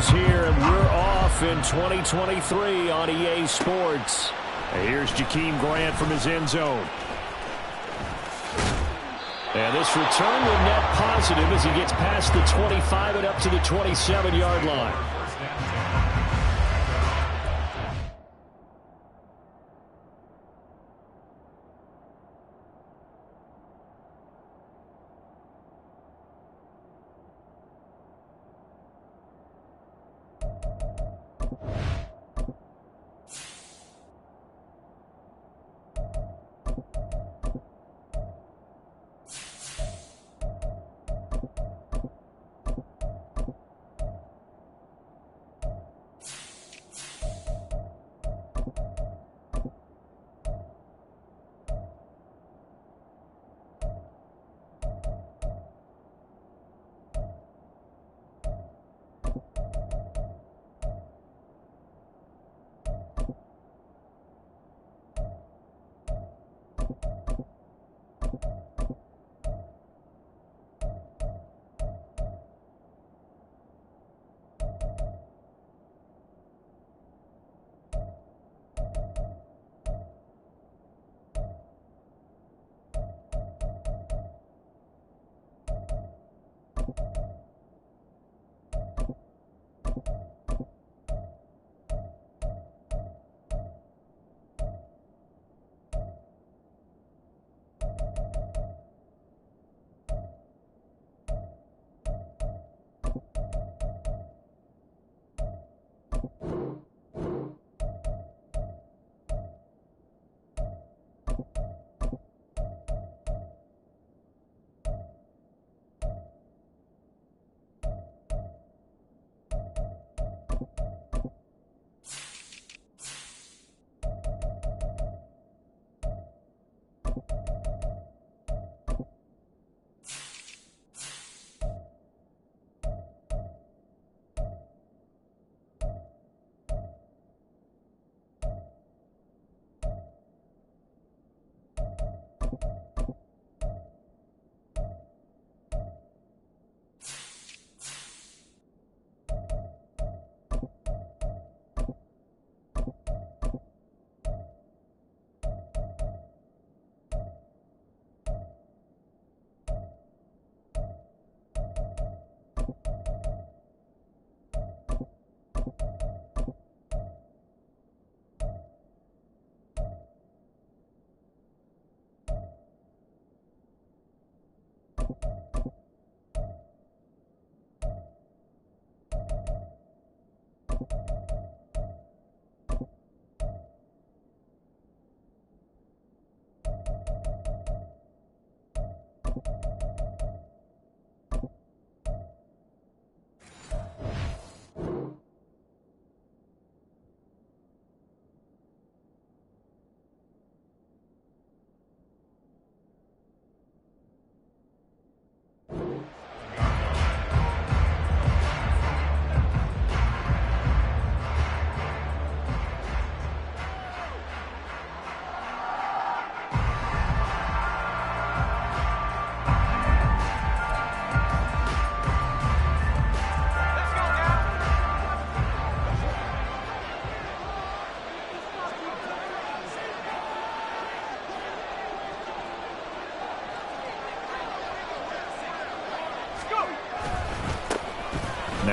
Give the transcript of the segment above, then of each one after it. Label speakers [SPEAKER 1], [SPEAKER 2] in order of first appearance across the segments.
[SPEAKER 1] is here, and we're off in 2023 on EA Sports. And here's Jakeem Grant from his end zone. And this return will net positive as he gets past the 25 and up to the 27-yard line.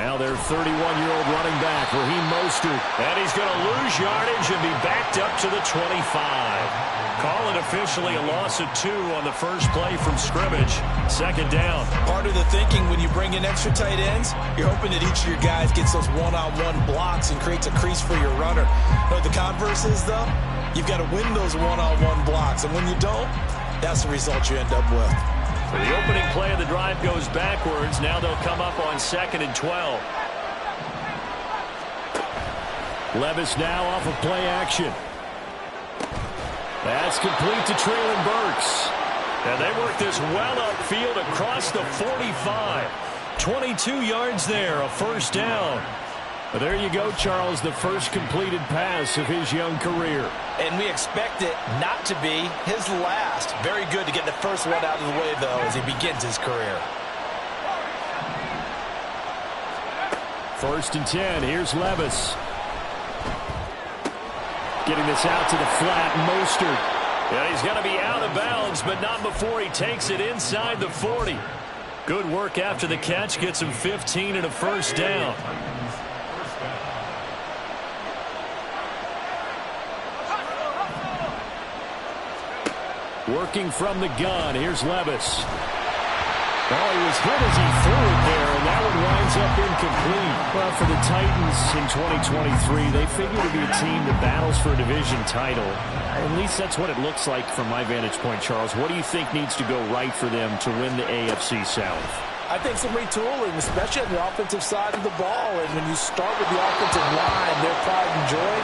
[SPEAKER 1] Now their 31-year-old running back, Raheem Mostert. And he's going to lose yardage and be backed up to the 25. Call it officially a loss of 2 on the first play from scrimmage. Second down.
[SPEAKER 2] Part of the thinking when you bring in extra tight ends, you're hoping that each of your guys gets those one-on-one blocks and creates a crease for your runner. But the converse is, though, you've got to win those one-on-one blocks. And when you don't, that's the result you end up with.
[SPEAKER 1] The opening play of the drive goes backwards. Now they'll come up on 2nd and 12. Levis now off of play action. That's complete to Treylon Burks. And they work this well upfield across the 45. 22 yards there, a first down. But there you go, Charles, the first completed pass of his young career.
[SPEAKER 2] And we expect it not to be his last. Very good to get the first one out of the way, though, as he begins his career.
[SPEAKER 1] First and 10. Here's Levis. Getting this out to the flat. Mostert. And he's going to be out of bounds, but not before he takes it inside the 40. Good work after the catch. Gets him 15 and a first down. Working from the gun. Here's Levis. Oh, he was hit as he threw it there, and that one winds up incomplete. Well, for the Titans in 2023, they figure to be a team that battles for a division title. At least that's what it looks like from my vantage point, Charles. What do you think needs to go right for them to win the AFC South?
[SPEAKER 2] I think some retooling, especially on the offensive side of the ball. And when you start with the offensive line, their pride and joy,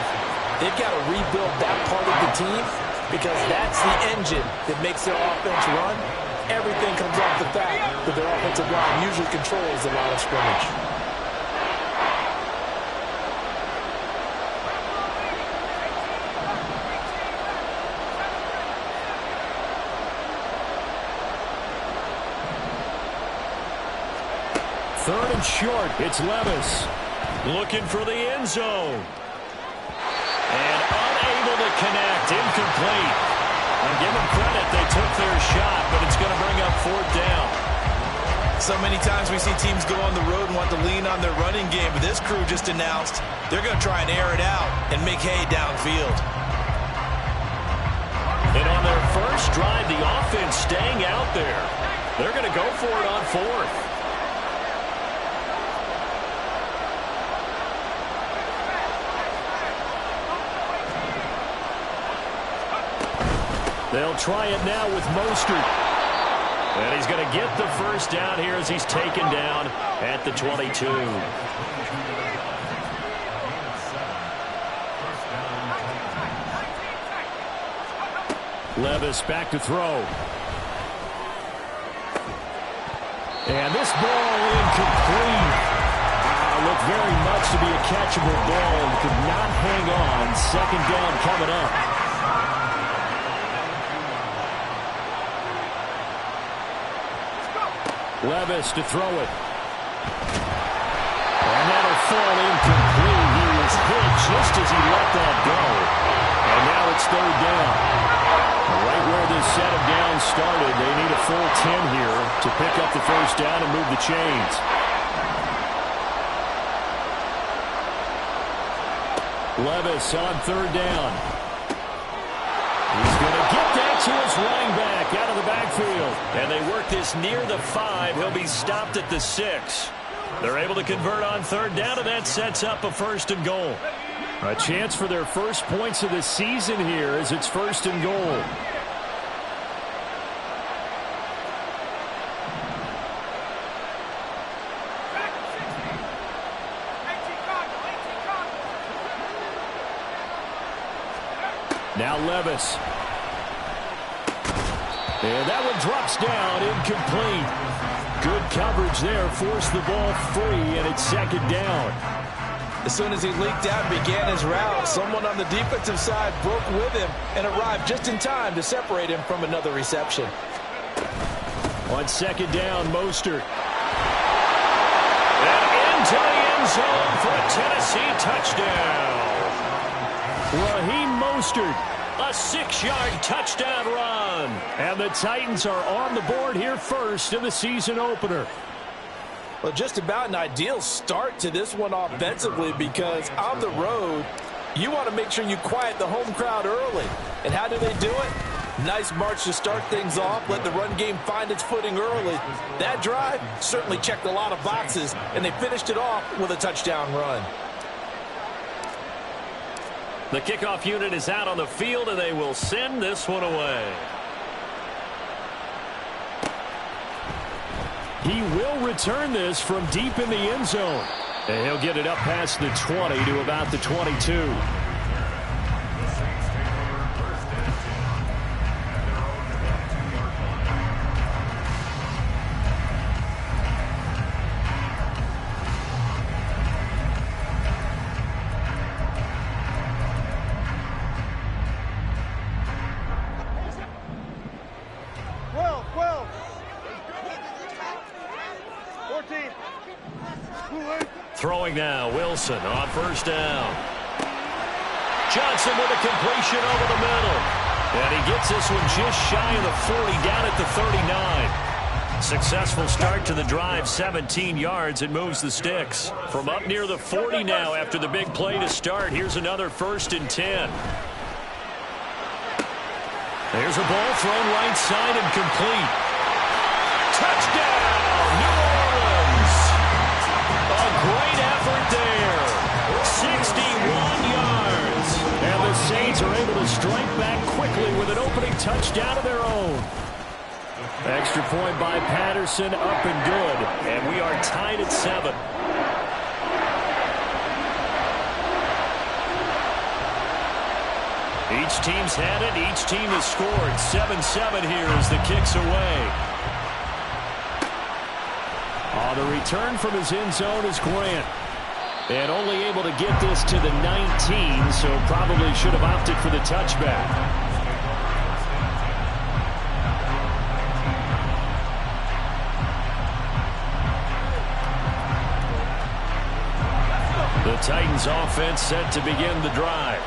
[SPEAKER 2] they've got to rebuild that part of the team because that's the engine that makes their offense run. Everything comes off the fact that their offensive line usually controls the line of scrimmage.
[SPEAKER 1] Third and short. It's Levis. Looking for the end zone. And unable to connect. Incomplete. And give them credit, they took their shot, but it's going to bring up fourth down.
[SPEAKER 2] So many times we see teams go on the road and want to lean on their running game, but this crew just announced they're going to try and air it out and make hay downfield.
[SPEAKER 1] And on their first drive, the offense staying out there. They're going to go for it on fourth. They'll try it now with Mostert. And he's going to get the first down here as he's taken down at the 22. Levis back to throw. And this ball incomplete. Looked very much to be a catchable ball and could not hang on. Second down coming up. Levis to throw it. And that'll fall incomplete. He was hit just as he let that go. And now it's third down. Right where this set of downs started, they need a full 10 here to pick up the first down and move the chains. Levis on third down. He's going to get that to his running back out of the backfield. And they work this near the 5. He'll be stopped at the 6. They're able to convert on third down, and that sets up a first and goal. A chance for their first points of the season here as it's first and goal. Now Levis. And that one drops down, incomplete. Good coverage there, forced the ball free, and it's second down.
[SPEAKER 2] As soon as he leaked out and began his route, someone on the defensive side broke with him and arrived just in time to separate him from another reception.
[SPEAKER 1] On second down, Mostert. And into the end zone for a Tennessee touchdown. Raheem Mostert, a 6-yard touchdown run. And the Titans are on the board here first in the season opener.
[SPEAKER 2] Well, just about an ideal start to this one offensively because on the road, you want to make sure you quiet the home crowd early. And how do they do it? Nice march to start things off, let the run game find its footing early. That drive certainly checked a lot of boxes, and they finished it off with a touchdown run.
[SPEAKER 1] The kickoff unit is out on the field, and they will send this one away. He will return this from deep in the end zone. And he'll get it up past the 20 to about the 22. Throwing now, Wilson on first down. Johnson with a completion over the middle. And he gets this one just shy of the 40, down at the 39. Successful start to the drive, 17 yards. It moves the sticks. From up near the 40 now after the big play to start. Here's another 1st and 10. There's a ball thrown right side and complete. Touchdown, New Orleans. A great effort there. 61 yards. And the Saints are able to strike back quickly with an opening touchdown of their own. Extra point by Patterson, up and good. And we are tied at 7. Each team's had it. Each team has scored. 7-7 here as the kick's away. The return from his end zone is Grant. And only able to get this to the 19, so probably should have opted for the touchback. The Titans offense set to begin the drive.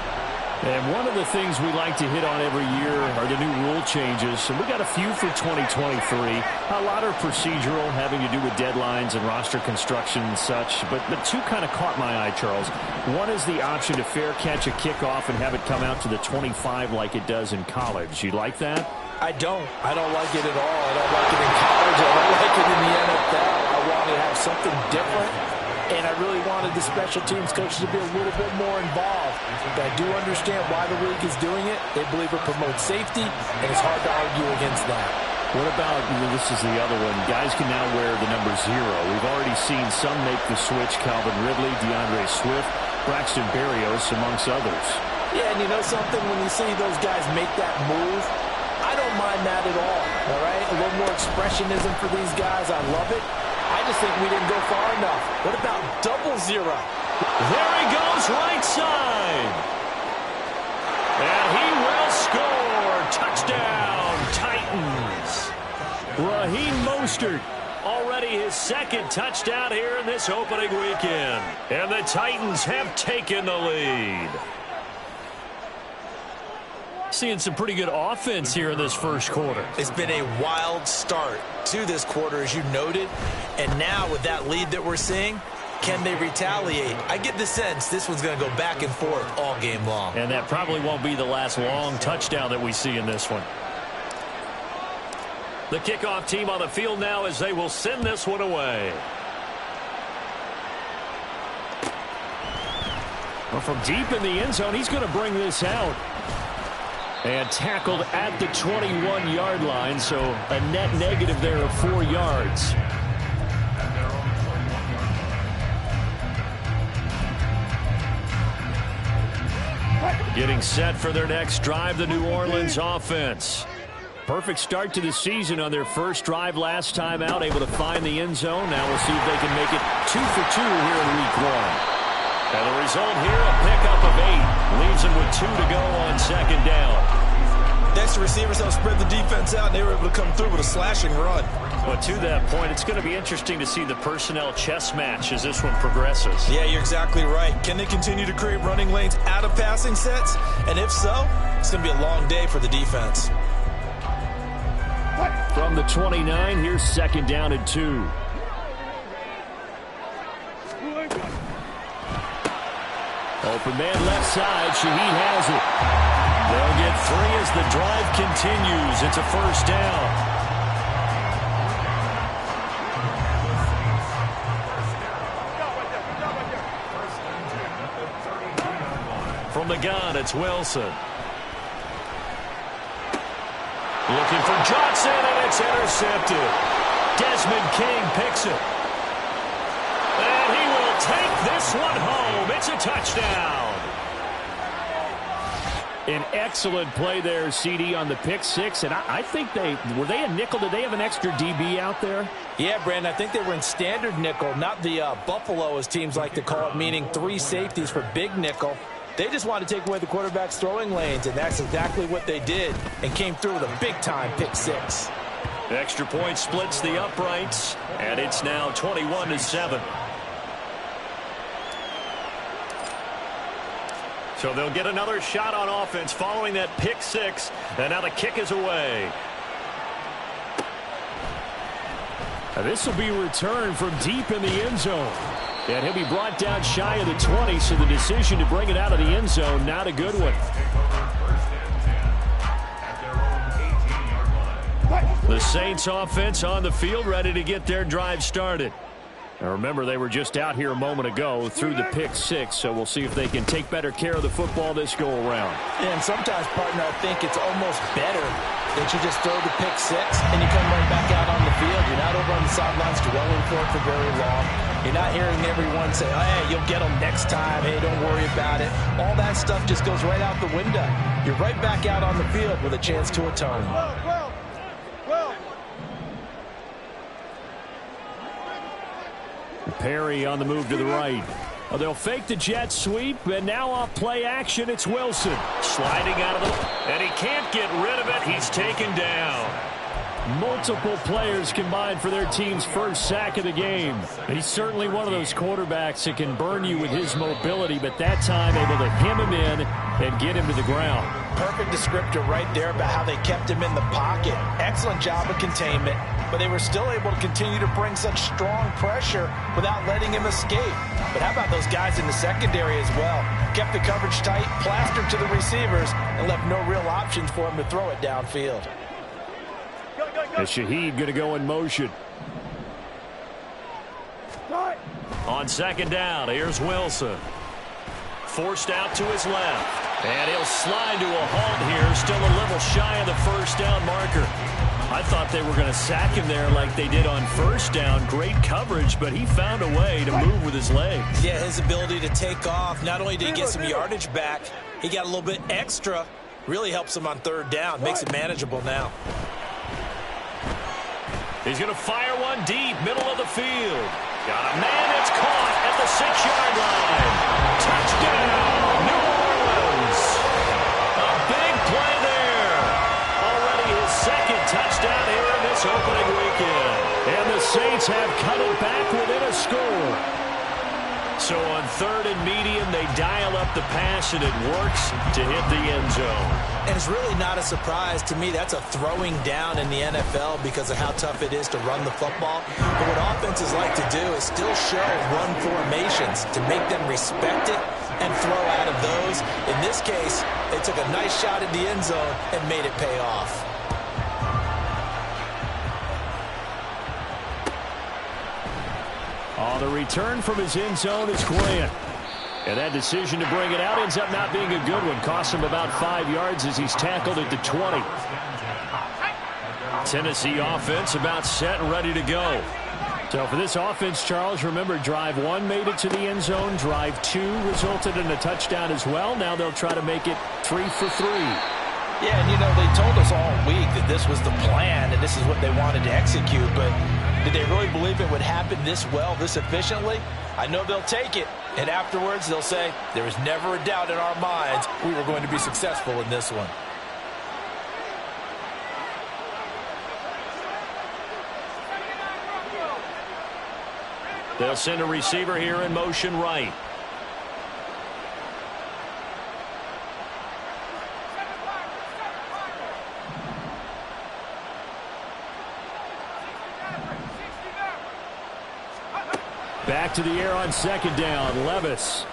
[SPEAKER 1] And one of the things we like to hit on every year are the new rule changes. And we got a few for 2023. A lot are procedural, having to do with deadlines and roster construction and such. But two kind of caught my eye, Charles. One is the option to fair catch a kickoff and have it come out to the 25 like it does in college. You like that?
[SPEAKER 2] I don't like it at all. I don't like it in college. I don't like it in the NFL. I want to have something different. And I really wanted the special teams coaches to be a little bit more involved. But I do understand why the league is doing it. They believe it promotes safety, and it's hard to argue against that.
[SPEAKER 1] What about, this is the other one, guys can now wear the number 0. We've already seen some make the switch, Calvin Ridley, DeAndre Swift, Braxton Berrios, amongst others.
[SPEAKER 2] Yeah, and you know something? When you see those guys make that move, I don't mind that at all right? A little more expressionism for these guys. I love it. I just think we didn't go far enough. What about 0-0?
[SPEAKER 1] There he goes, right side. And he will score. Touchdown, Titans. Raheem Mostert, already his 2nd touchdown here in this opening weekend. And the Titans have taken the lead. Seeing some pretty good offense here in this first quarter.
[SPEAKER 2] It's been a wild start to this quarter, as you noted. And now with that lead that we're seeing, can they retaliate? I get the sense this one's going to go back and forth all game long.
[SPEAKER 1] And that probably won't be the last long touchdown that we see in this one. The kickoff team on the field now as they will send this one away. Well, from deep in the end zone, he's going to bring this out. And tackled at the 21-yard line, so a net negative there of 4 yards. Getting set for their next drive, the New Orleans offense. Perfect start to the season on their first drive last time out, able to find the end zone. Now we'll see if they can make it 2 for 2 here in week 1. And the result here, a pickup of 8. Leaves them with 2 to go on 2nd down.
[SPEAKER 2] Next, the receivers helped spread the defense out, and they were able to come through with a slashing run.
[SPEAKER 1] But to that point, it's going to be interesting to see the personnel chess match as this one progresses.
[SPEAKER 2] Yeah, you're exactly right. Can they continue to create running lanes out of passing sets? And if so, it's going to be a long day for the defense.
[SPEAKER 1] From the 29, here's 2nd down and 2. Open man left side. Shaheed has it. They'll get 3 as the drive continues. It's a 1st down. From the gun, it's Wilson. Looking for Johnson, and it's intercepted. Desmond King picks it. And he will take this one home. It's a touchdown. An excellent play there, CD, on the pick 6. And I think were they a nickel? Did they have an extra DB out there?
[SPEAKER 2] Yeah, Brandon, I think they were in standard nickel, not the Buffalo, as teams like to call it, meaning 3 safeties for big nickel. They just wanted to take away the quarterback's throwing lanes, and that's exactly what they did, and came through with a big-time pick 6.
[SPEAKER 1] Extra point splits the uprights, and it's now 21-7. So they'll get another shot on offense following that pick six. And now the kick is away.
[SPEAKER 3] This will be returned from deep in the end zone. And he'll be brought down shy of the 20, so the decision to bring it out of the end zone, not a good one.
[SPEAKER 1] The Saints offense on the field, ready to get their drive started. Now remember, they were just out here a moment ago through the pick six, so we'll see if they can take better care of the football this go around.
[SPEAKER 2] And sometimes, partner, I think it's almost better that you just throw the pick six and you come right back out on the field. You're not over on the sidelines dwelling for it for very long. You're not hearing everyone say, oh, hey, you'll get them next time. Hey, don't worry about it. All that stuff just goes right out the window. You're right back out on the field with a chance to atone.
[SPEAKER 3] Perry on the move to the right. They'll fake the jet sweep, and now off play action, it's Wilson.
[SPEAKER 1] Sliding out of the... And he can't get rid of it. He's taken down.
[SPEAKER 3] Multiple players combined for their team's first sack of the game. He's certainly one of those quarterbacks that can burn you with his mobility, but that time able to hem him in and get him to the ground.
[SPEAKER 2] Perfect descriptor right there about how they kept him in the pocket. Excellent job of containment, but they were still able to continue to bring such strong pressure without letting him escape. But how about those guys in the secondary as well? Kept the coverage tight, plastered to the receivers, and left no real options for him to throw it downfield.
[SPEAKER 3] And Shaheed going to go in motion.
[SPEAKER 1] On second down, here's Wilson. Forced out to his left. And he'll slide to a halt here, still a little shy of the first down marker. I thought they were going to sack him there like they did on first down. Great coverage, but he found a way to move with his legs.
[SPEAKER 2] Yeah, his ability to take off. Not only did he get some yardage back, he got a little bit extra. Really helps him on third down. Makes it manageable now.
[SPEAKER 1] He's going to fire one deep, middle of the field. Got a man that's caught at the 6-yard line. Touchdown, New Orleans. A big play there. Already his second touchdown here in this opening weekend.
[SPEAKER 3] And the Saints have cut it back within a score.
[SPEAKER 1] So on third and medium, they dial up the pass, and it works to hit the end zone.
[SPEAKER 2] And it's really not a surprise to me. That's a throwing down in the NFL because of how tough it is to run the football. But what offenses like to do is still show run formations to make them respect it and throw out of those. In this case, they took a nice shot at the end zone and made it pay off.
[SPEAKER 3] The return from his end zone is Grant. And that decision to bring it out ends up not being a good one. Cost him about 5 yards as he's tackled at the 20.
[SPEAKER 1] Tennessee offense about set and ready to go.
[SPEAKER 3] So for this offense, Charles, remember drive 1 made it to the end zone. Drive 2 resulted in a touchdown as well. Now they'll try to make it 3 for 3.
[SPEAKER 2] Yeah, and you know, they told us all week that this was the plan and this is what they wanted to execute, but did they really believe it would happen this well, this efficiently? I know they'll take it, and afterwards they'll say, there was never a doubt in our minds we were going to be successful in this one.
[SPEAKER 1] They'll send a receiver here in motion right.
[SPEAKER 3] Back to the air on second down. Levis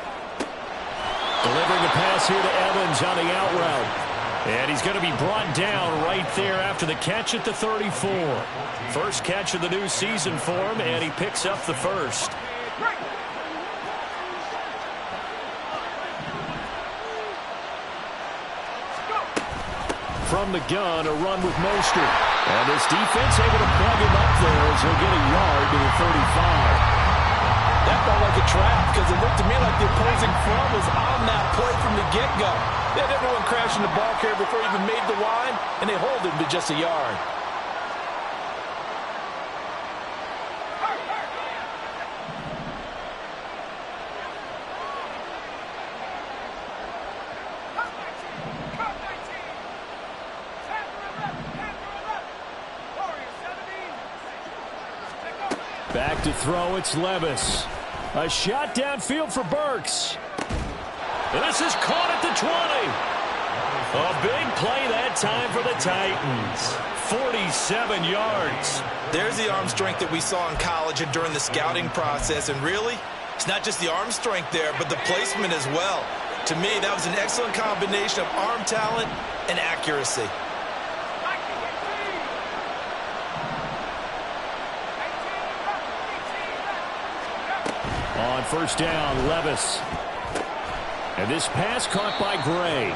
[SPEAKER 3] delivering a pass here to Evans on the out route.
[SPEAKER 1] And he's going to be brought down right there after the catch at the 34. First catch of the new season for him, and he picks up the first.
[SPEAKER 3] From the gun, a run with Mostert. And this defense able to plug him up there as he'll get a yard to the 35.
[SPEAKER 2] That felt like a trap because it looked to me like the opposing front was on that play from the get-go. They had everyone crashing the ball carrier before he even made the line, and they hold him to just a yard.
[SPEAKER 3] Back to throw, it's Levis. A shot downfield for Burks.
[SPEAKER 1] And this is caught at the 20. A big play that time for the Titans. 47 yards.
[SPEAKER 2] There's the arm strength that we saw in college and during the scouting process. And really, it's not just the arm strength there, but the placement as well. To me, that was an excellent combination of arm talent and accuracy.
[SPEAKER 3] On first down, Levis. And this pass caught by Gray.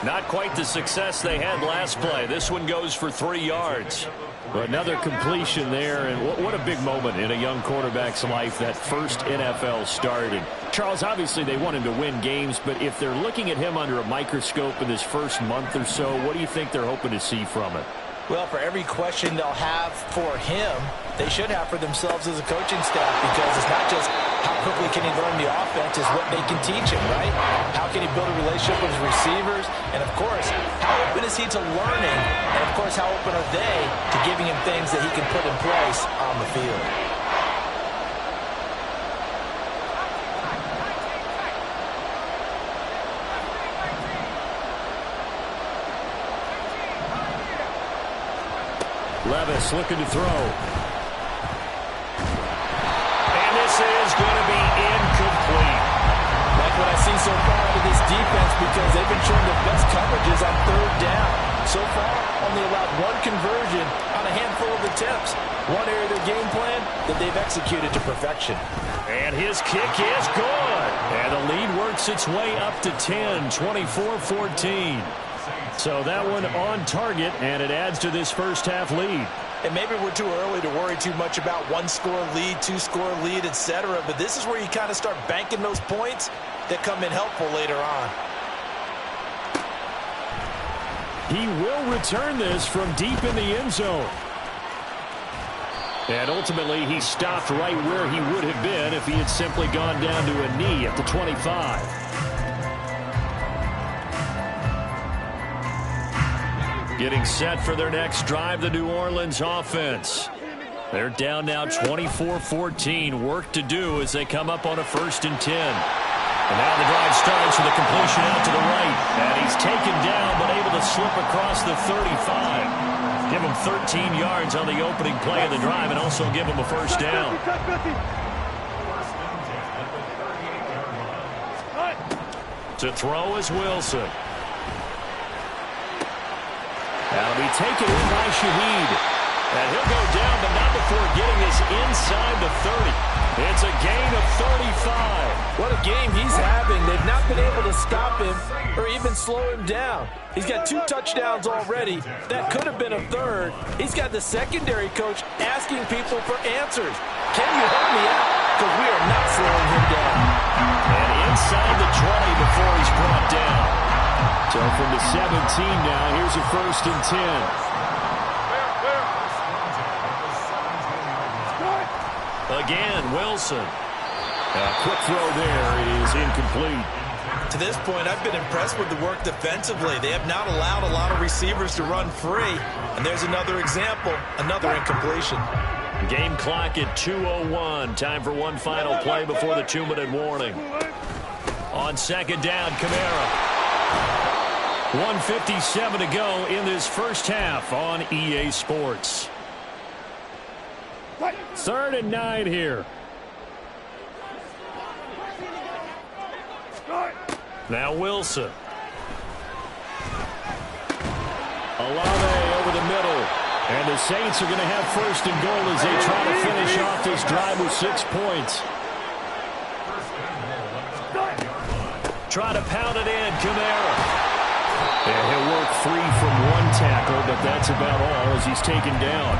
[SPEAKER 1] Not quite the success they had last play. This one goes for 3 yards.
[SPEAKER 3] Another completion there, and what a big moment in a young quarterback's life, that first NFL start. And Charles, obviously they want him to win games, but if they're looking at him under a microscope in this first month or so, what do you think they're hoping to see from it?
[SPEAKER 2] Well, for every question they'll have for him, they should have for themselves as a coaching staff, because it's not just how quickly can he learn the offense, it's what they can teach him, right? How can he build a relationship with his receivers? And, of course, how open is he to learning? And, of course, how open are they to giving him things that he can put in place on the field?
[SPEAKER 3] Levis looking to throw.
[SPEAKER 1] And this is going to be incomplete.
[SPEAKER 2] Like what I've seen so far out of this defense, because they've been showing the best coverages on third down. So far, only allowed one conversion on a handful of attempts. One area of their game plan that they've executed to perfection.
[SPEAKER 1] And his kick is good. And the lead works its way up to 10, 24-14.
[SPEAKER 3] So that one on target, and it adds to this first half lead.
[SPEAKER 2] And maybe we're too early to worry too much about one-score lead, two-score lead, etc. But this is where you kind of start banking those points that come in helpful later on.
[SPEAKER 3] He will return this from deep in the end zone. And ultimately, he stopped right where he would have been if he had simply gone down to a knee at the 25. Getting set for their next drive, the New Orleans offense. They're down now 24-14. Work to do as they come up on a 1st and 10. And now the drive starts with a completion out to the right. And he's taken down but able to slip across the 35. Give him 13 yards on the opening play of the drive and also give him a first down. To throw is Wilson. That'll be taken in by Shaheed. And he'll go down, but not before getting this inside the 30. It's a gain of 35.
[SPEAKER 2] What a game he's having. They've not been able to stop him or even slow him down. He's got 2 touchdowns already. That could have been a 3rd. He's got the secondary coach asking people for answers. Can you help me out? Because we are not slowing him down.
[SPEAKER 1] And inside the 20 before he's brought down.
[SPEAKER 3] So from the 17 now, here's a 1st and 10.
[SPEAKER 1] Again, Wilson.
[SPEAKER 3] A quick throw there. It is incomplete.
[SPEAKER 2] To this point, I've been impressed with the work defensively. They have not allowed a lot of receivers to run free. And there's another example, another incompletion.
[SPEAKER 1] Game clock at 2:01. Time for one final play before the 2-minute warning. On 2nd down, Kamara. 1:57 to go in this first half on EA Sports.
[SPEAKER 3] 3rd and 9 here.
[SPEAKER 1] Now Wilson.
[SPEAKER 3] Olave over the middle. And the Saints are going to have 1st and goal as they try to finish off this drive with 6 points.
[SPEAKER 1] Try to pound it in, Kamara.
[SPEAKER 3] And he'll work free from 1 tackle, but that's about all as he's taken down.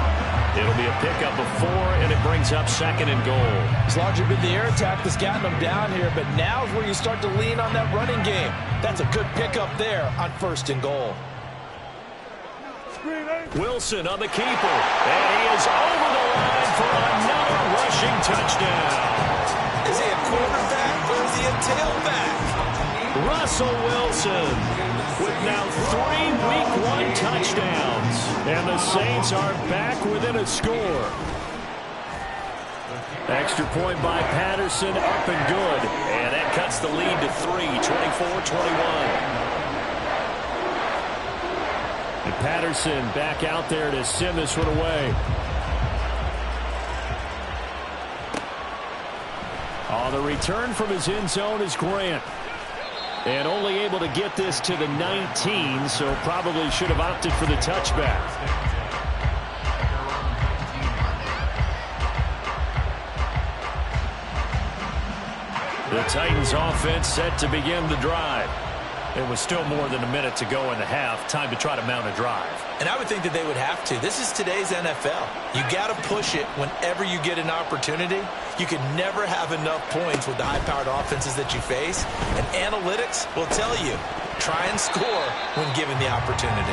[SPEAKER 1] It'll be a pickup of 4, and it brings up 2nd and goal.
[SPEAKER 2] It's largely been the air attack that's gotten them down here, but now is where you start to lean on that running game. That's a good pickup there on 1st and goal.
[SPEAKER 1] Wilson on the keeper, and he is over the line for another rushing touchdown.
[SPEAKER 2] Is he a quarterback or is he a tailback?
[SPEAKER 1] Russell Wilson with now 3 Week 1 touchdowns.
[SPEAKER 3] And the Saints are back within a score. Extra point by Patterson, up and good.
[SPEAKER 1] And that cuts the lead to 3, 24-21.
[SPEAKER 3] And Patterson back out there to send this one away. The return from his end zone is Grant. And only able to get this to the 19, so probably should have opted for the touchback. The Titans offense set to begin the drive.
[SPEAKER 1] It was still more than a minute to go in the half. Time to try to mount a drive.
[SPEAKER 2] And I would think that they would have to. This is today's NFL. You got to push it whenever you get an opportunity. You can never have enough points with the high-powered offenses that you face. And analytics will tell you, try and score when given the opportunity.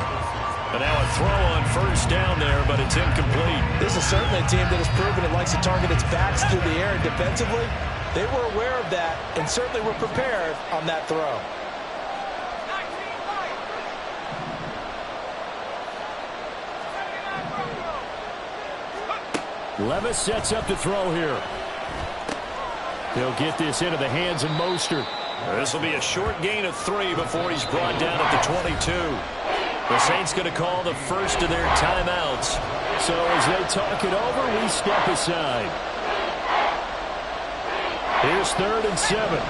[SPEAKER 3] But now a throw on first down there, but it's incomplete.
[SPEAKER 2] This is certainly a team that has proven it likes to target its backs through the air, and defensively, they were aware of that and certainly were prepared on that throw.
[SPEAKER 3] Levis sets up to throw here. He'll get this into the hands of Mostert.
[SPEAKER 1] This will be a short gain of 3 before he's brought down at the 22. The Saints going to call the first of their timeouts.
[SPEAKER 3] So as they talk it over, we step aside. Here's 3rd and 7.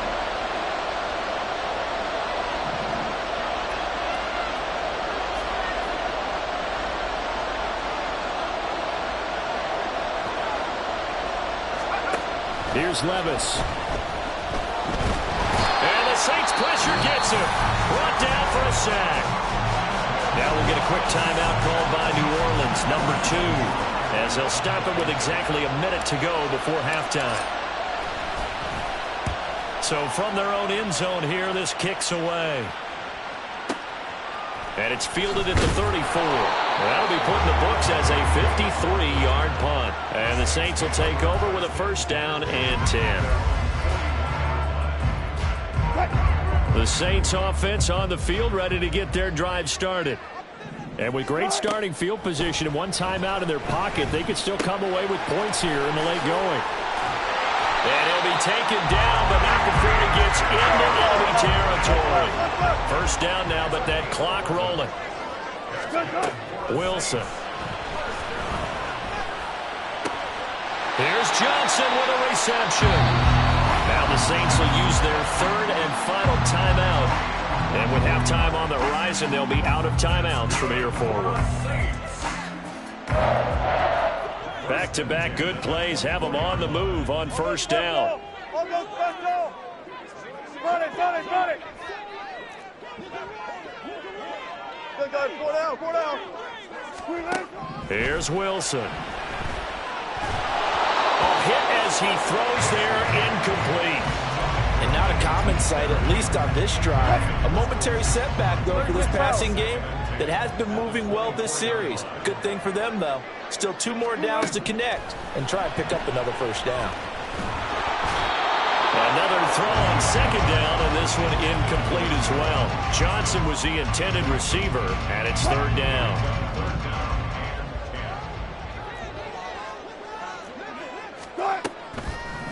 [SPEAKER 3] Here's Levis.
[SPEAKER 1] And the Saints pressure gets him. Brought down for a sack. Now we'll get a quick timeout called by New Orleans, number 2, as they'll stop him with exactly a minute to go before halftime. So from their own end zone here, this kicks away. And it's fielded at the 34. That'll be put in the books as a 53-yard punt. And the Saints will take over with a first down and 10. The Saints offense on the field, ready to get their drive started. And with great starting field position and one timeout in their pocket, they could still come away with points here in the late going. And he'll be taken down, but not before he gets into enemy territory. First down now, but that clock rolling. Wilson. Here's Johnson with a reception. Now the Saints will use their 3rd and final timeout. And with halftime on the horizon, they'll be out of timeouts from here forward. Back-to-back good plays have them on the move on first down. Here's Wilson. A hit as he throws there, incomplete.
[SPEAKER 2] And not a common sight, at least on this drive. A momentary setback, though, for this passing game that has been moving well this series. Good thing for them, though. Still 2 more downs to connect and try and pick up another first down.
[SPEAKER 1] Another throw on second down, and this one incomplete as well. Johnson was the intended receiver, and it's 3rd down.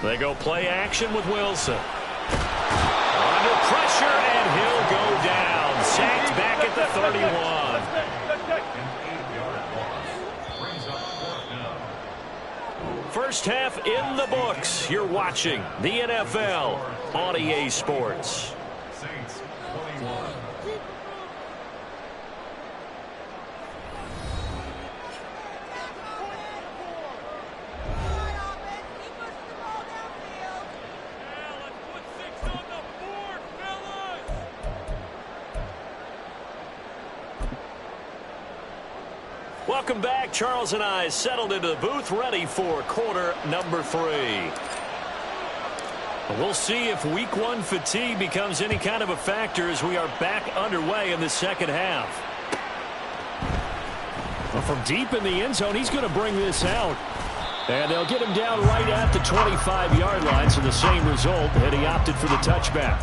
[SPEAKER 1] They go play action with Wilson. Under pressure, and he'll go down. Sacked back at the 31. First half in the books. You're watching the NFL on EA Sports. Welcome back. Charles and I settled into the booth, ready for quarter number 3. We'll see if week 1 fatigue becomes any kind of a factor as we are back underway in the second half.
[SPEAKER 3] Well, from deep in the end zone, he's going to bring this out. And they'll get him down right at the 25-yard line, so the same result, and he opted for the touchback.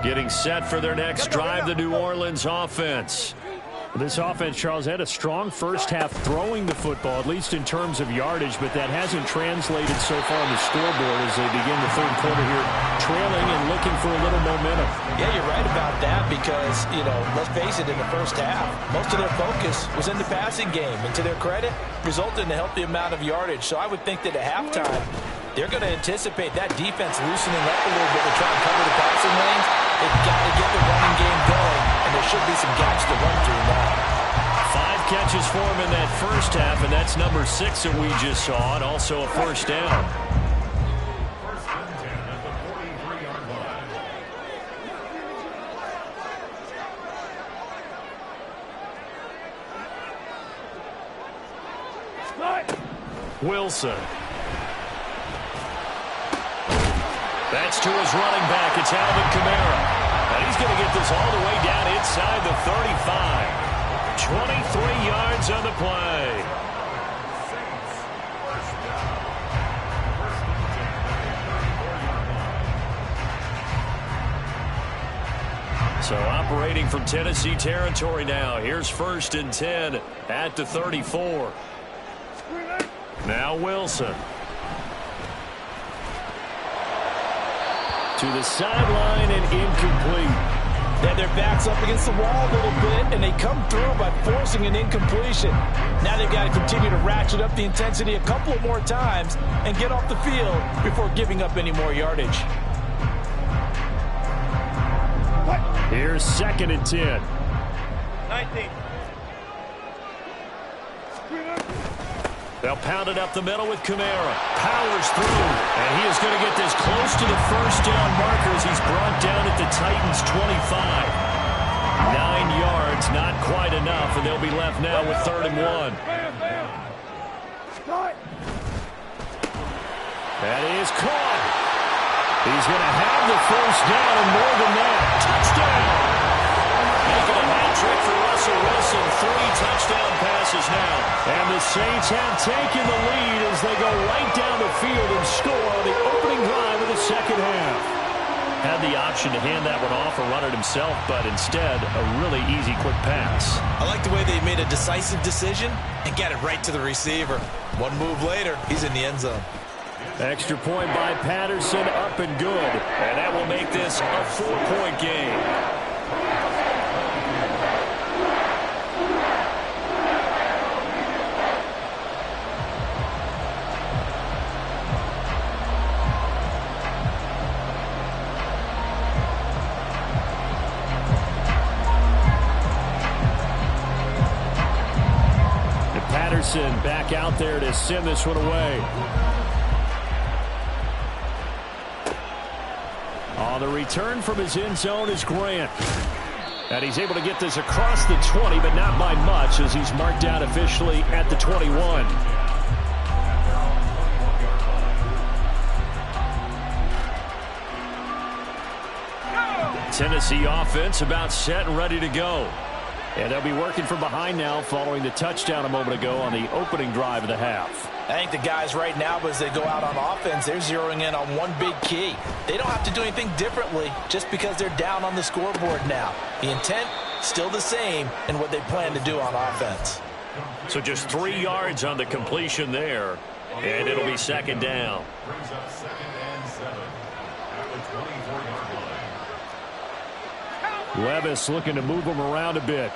[SPEAKER 1] Getting set for their next drive, the New Orleans offense.
[SPEAKER 3] This offense, Charles, had a strong first half throwing the football, at least in terms of yardage, but that hasn't translated so far on the scoreboard as they begin the third quarter here, trailing and looking for a little momentum.
[SPEAKER 2] Yeah, you're right about that because, let's face it, in the first half, most of their focus was in the passing game. And to their credit, resulted in a healthy amount of yardage. So I would think that at halftime, they're going to anticipate that defense loosening up a little bit to try and cover the passing lanes. They've got to get the running game going, and there should be some gaps to run through now.
[SPEAKER 1] 5 catches for him in that first half, and that's number 6 that we just saw, and also a first down. Wilson. That's to his running back. It's Alvin Kamara. And he's going to get this all the way down inside the 35. 23 yards on the play. So operating from Tennessee territory now. Here's 1st and 10 at the 34. Now Wilson. To the sideline and incomplete.
[SPEAKER 2] Yeah, their back's up against the wall a little bit, and they come through by forcing an incompletion. Now they've got to continue to ratchet up the intensity a couple of more times and get off the field before giving up any more yardage.
[SPEAKER 3] Here's 2nd and 10.
[SPEAKER 2] 19.
[SPEAKER 1] They'll pound it up the middle with Kamara. Powers through, and he is going to get this close to the first down marker as he's brought down at the Titans' 25. 9 yards, not quite enough, and they'll be left now with 3rd and 1. That is caught. He's going to have the first down and more than that. Touchdown! Making a hat trick for Russell Wilson. 3 touchdown passes now.
[SPEAKER 3] And the Saints have taken the lead as they go right down the field and score on the opening drive of the second half.
[SPEAKER 1] Had the option to hand that one off or run it himself, but instead, a really easy, quick pass.
[SPEAKER 2] I like the way they made a decisive decision and got it right to the receiver. One move later, he's in the end zone.
[SPEAKER 3] Extra point by Patterson, up and good.
[SPEAKER 1] And that will make this a 4-point game.
[SPEAKER 3] And Patterson back out there to send this one away. On the return from his end zone is Grant. And he's able to get this across the 20, but not by much as he's marked down officially at the 21.
[SPEAKER 1] Tennessee offense about set and ready to go.
[SPEAKER 3] And they'll be working from behind now following the touchdown a moment ago on the opening drive of the half.
[SPEAKER 2] I think the guys right now, as they go out on offense, they're zeroing in on one big key. They don't have to do anything differently just because they're down on the scoreboard now. The intent, still the same in what they plan to do on offense.
[SPEAKER 1] So just 3 yards on the completion there, and it'll be 2nd down.
[SPEAKER 3] Levis looking to move him around a bit.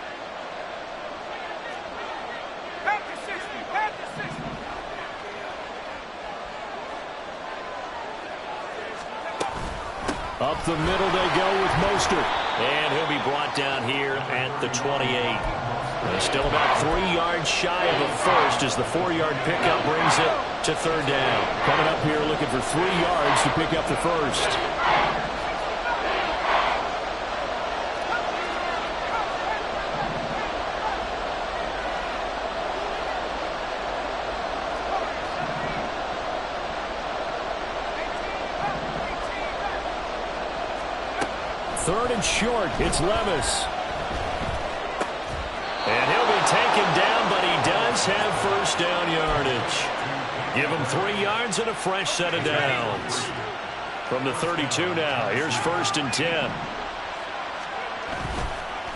[SPEAKER 3] Up the middle they go with Mostert.
[SPEAKER 1] And he'll be brought down here at the 28. Still about 3 yards shy of a first as the 4-yard pickup brings it to 3rd down.
[SPEAKER 3] Coming up here looking for 3 yards to pick up the first. Third and short, it's Levis.
[SPEAKER 1] And he'll be taken down, but he does have first down yardage. Give him 3 yards and a fresh set of downs. From the 32 now, here's 1st and 10.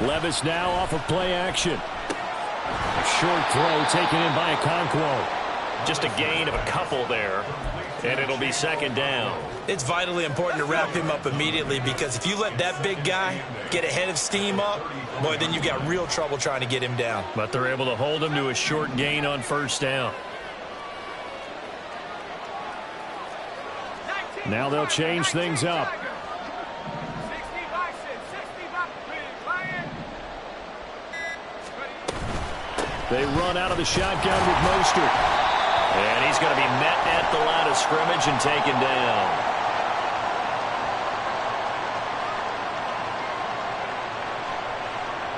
[SPEAKER 3] Levis now off of play action. A short throw taken in by Okonkwo.
[SPEAKER 1] Just a gain of a couple there, and it'll be second down.
[SPEAKER 2] It's vitally important to wrap him up immediately, because if you let that big guy get ahead of steam up, boy, then you've got real trouble trying to get him down.
[SPEAKER 3] But they're able to hold him to a short gain on first down. Now they'll change things up. They run out of the shotgun with Mostert.
[SPEAKER 1] And he's going to be met at the line of scrimmage and taken down.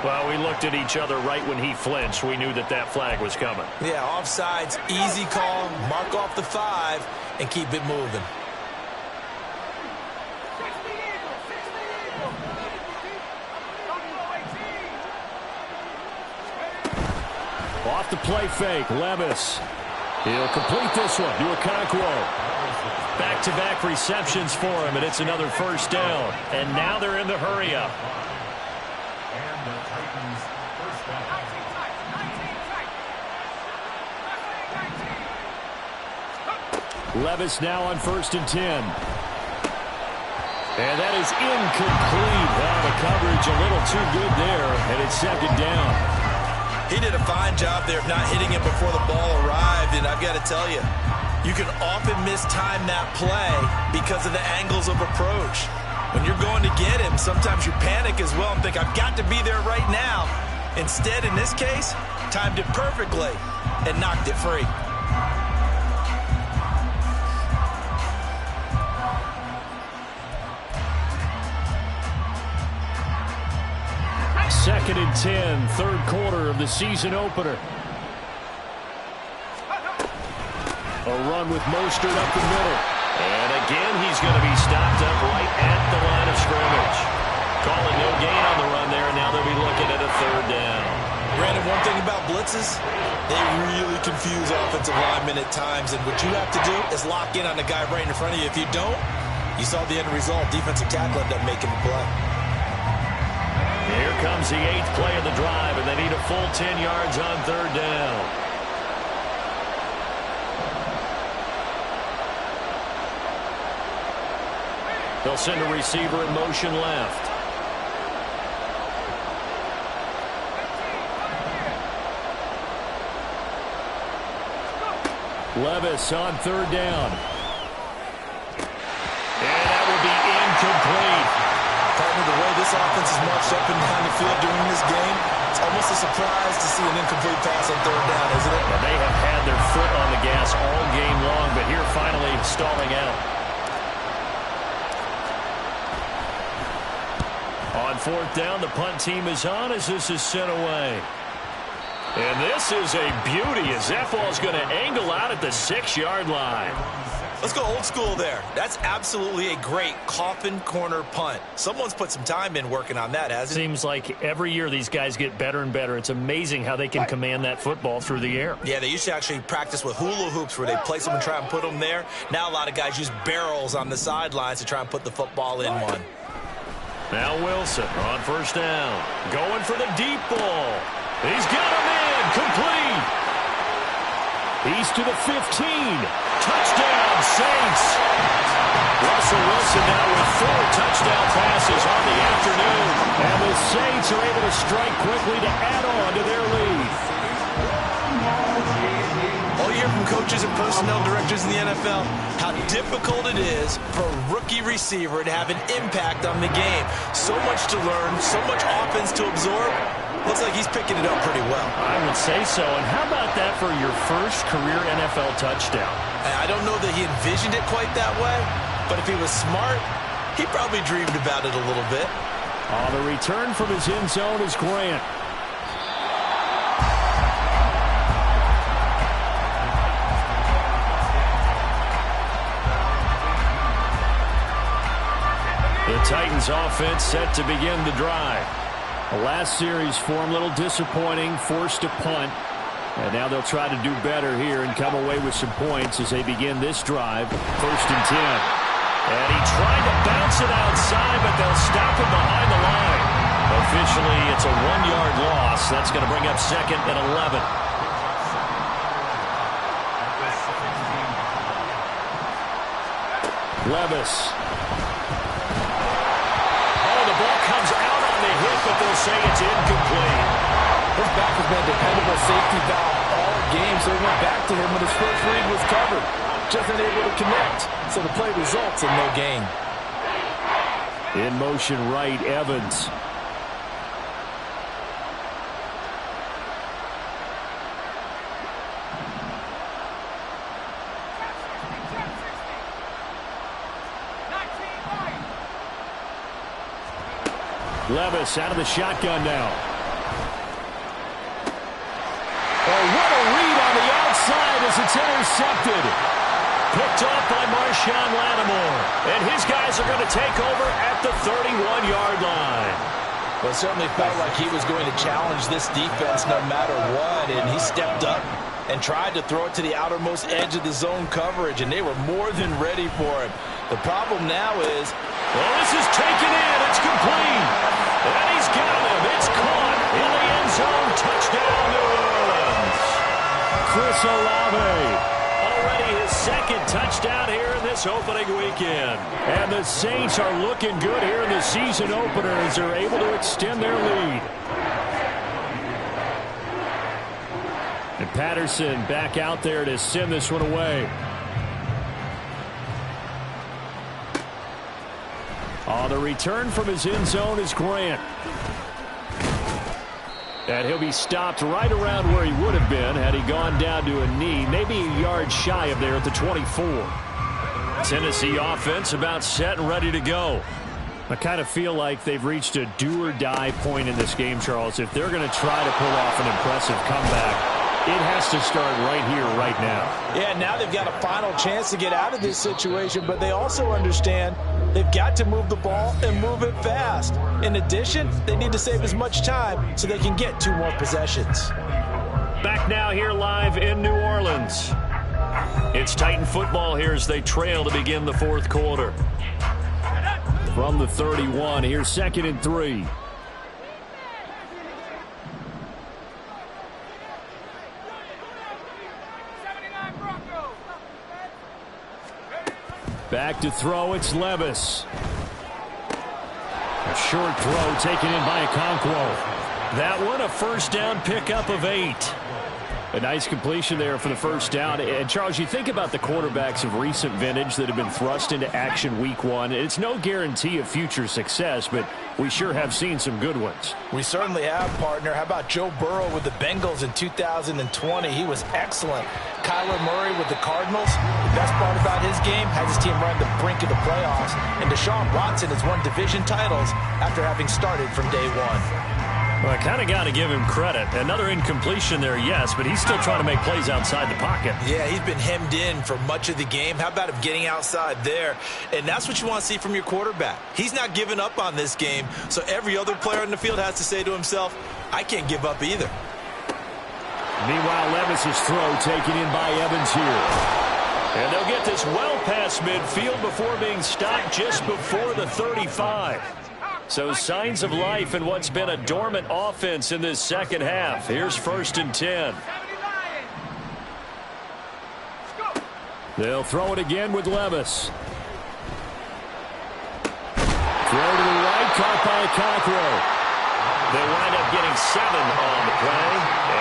[SPEAKER 1] Well, we looked at each other right when he flinched. We knew that that flag was coming.
[SPEAKER 2] Yeah, offsides, easy call, mark off the 5, and keep it moving.
[SPEAKER 3] Off the play fake, Levis. He'll complete this one to Okonkwo. Back-to-back receptions for him, and it's another first down. And now they're in the hurry-up. Levis now on 1st and 10. And that is incomplete. Well, the coverage a little too good there, and it's second down.
[SPEAKER 2] He did a fine job there of not hitting it before the ball arrived, and I've got to tell you, you can often mistime that play because of the angles of approach. When you're going to get him, sometimes you panic as well and think, I've got to be there right now. Instead, in this case, timed it perfectly and knocked it free.
[SPEAKER 3] Second and 10, third quarter of the season opener. A run with Mostert up the middle.
[SPEAKER 1] And again, he's going to be stopped up right at the line of scrimmage. Calling no gain on the run there, and now they'll be looking at a third down.
[SPEAKER 2] Brandon, one thing about blitzes, they really confuse offensive linemen at times, and what you have to do is lock in on the guy right in front of you. If you don't, you saw the end result. Defensive tackle ended up making the play.
[SPEAKER 1] Here comes the 8th play of the drive, and they need a full 10 yards on third down. They'll send a receiver in motion left.
[SPEAKER 3] Levis on third down.
[SPEAKER 1] And that will be incomplete.
[SPEAKER 2] Partner, the way this offense is marched up and down the field during this game, it's almost a surprise to see an incomplete pass on third down, isn't it?
[SPEAKER 1] Well, they have had their foot on the gas all game long, but here finally stalling out. On fourth down, the punt team is on as this is sent away. And this is a beauty as that ball's going to angle out at the 6-yard line.
[SPEAKER 2] Let's go old school there. That's absolutely a great coffin corner punt. Someone's put some time in working on that, hasn't it?
[SPEAKER 3] Seems like every year these guys get better and better. It's amazing how they can command that football through the air.
[SPEAKER 2] Yeah, they used to actually practice with hula hoops where they place them and try and put them there. Now a lot of guys use barrels on the sidelines to try and put the football in one.
[SPEAKER 1] Now Wilson on first down. Going for the deep ball. He's got him in. Complete.
[SPEAKER 3] He's to the 15.
[SPEAKER 1] Touchdown, Saints. Russell Wilson now with 4 touchdown passes on the afternoon.
[SPEAKER 3] And the Saints are able to strike quickly to add on to their lead.
[SPEAKER 2] All year from coaches and personnel directors in the NFL, how difficult it is for a rookie receiver to have an impact on the game. So much to learn, so much offense to absorb. Looks like he's picking it up pretty well.
[SPEAKER 3] I would say so. And how about that for your first career NFL touchdown?
[SPEAKER 2] I don't know that he envisioned it quite that way, but if he was smart, he probably dreamed about it a little bit.
[SPEAKER 3] The return from his end zone is Grant. The Titans offense set to begin the drive. The last series for him, a little disappointing, forced to punt. And now they'll try to do better here and come away with some points as they begin this drive. 1st and 10.
[SPEAKER 1] And he tried to bounce it outside, but they'll stop him behind the line. Officially, it's a 1-yard loss. That's going to bring up 2nd and 11. Levis. Oh, the ball comes out on the hit, but they'll say it's incomplete.
[SPEAKER 2] His back has been a dependable safety valve all game, so he went back to him when his first read was covered. Just unable to connect, so the play results in no gain.
[SPEAKER 3] In motion right, Evans. Levis out of the shotgun now. Oh, what a read on the outside as it's intercepted. Picked off by Marshawn Lattimore. And his guys are going to take over at the 31-yard line.
[SPEAKER 2] Well, it certainly felt like he was going to challenge this defense no matter what, and he stepped up and tried to throw it to the outermost edge of the zone coverage, and they were more than ready for it. The problem now is,
[SPEAKER 1] well, this is taken in. It's complete. And he's got him. It's caught in the end zone. Touchdown, New Orleans.
[SPEAKER 3] Chris Olave.
[SPEAKER 1] Already his 2nd touchdown here in this opening weekend.
[SPEAKER 3] And the Saints are looking good here in the season opener as they're able to extend their lead. And Patterson back out there to send this one away. On the return from his end zone is Grant. And he'll be stopped right around where he would have been had he gone down to a knee, maybe a yard shy of there at the 24. Tennessee offense about set and ready to go. I kind of feel like they've reached a do-or-die point in this game, Charles. If they're going to try to pull off an impressive comeback, it has to start right here, right now.
[SPEAKER 2] Yeah, now they've got a final chance to get out of this situation, but they also understand they've got to move the ball and move it fast. In addition, they need to save as much time so they can get 2 more possessions.
[SPEAKER 3] Back now here live in New Orleans.
[SPEAKER 1] It's Titan football here as they trail to begin the 4th quarter.
[SPEAKER 3] From the 31, here's 2nd and 3. Back to throw, it's Levis. A short throw taken in by Okonkwo.
[SPEAKER 1] That one a first down pickup of 8.
[SPEAKER 3] A nice completion there for the first down. And, Charles, you think about the quarterbacks of recent vintage that have been thrust into action week 1. It's no guarantee of future success, but we sure have seen some good ones.
[SPEAKER 2] We certainly have, partner. How about Joe Burrow with the Bengals in 2020? He was excellent. Kyler Murray with the Cardinals. The best part about his game has his team run the brink of the playoffs. And Deshaun Watson has won division titles after having started from day 1.
[SPEAKER 1] Well, I kind of got to give him credit. Another incompletion there, yes, but he's still trying to make plays outside the pocket.
[SPEAKER 2] Yeah, he's been hemmed in for much of the game. How about him getting outside there? And that's what you want to see from your quarterback. He's not giving up on this game, so every other player on the field has to say to himself, I can't give up either.
[SPEAKER 3] Meanwhile, Levis' throw taken in by Evans here.
[SPEAKER 1] And they'll get this well past midfield before being stopped just before the 35. So signs of life in what's been a dormant offense in this second half. Here's 1st and 10.
[SPEAKER 3] They'll throw it again with Levis. Throw to the right, caught by Okonkwo.
[SPEAKER 1] They wind up getting 7 on the play,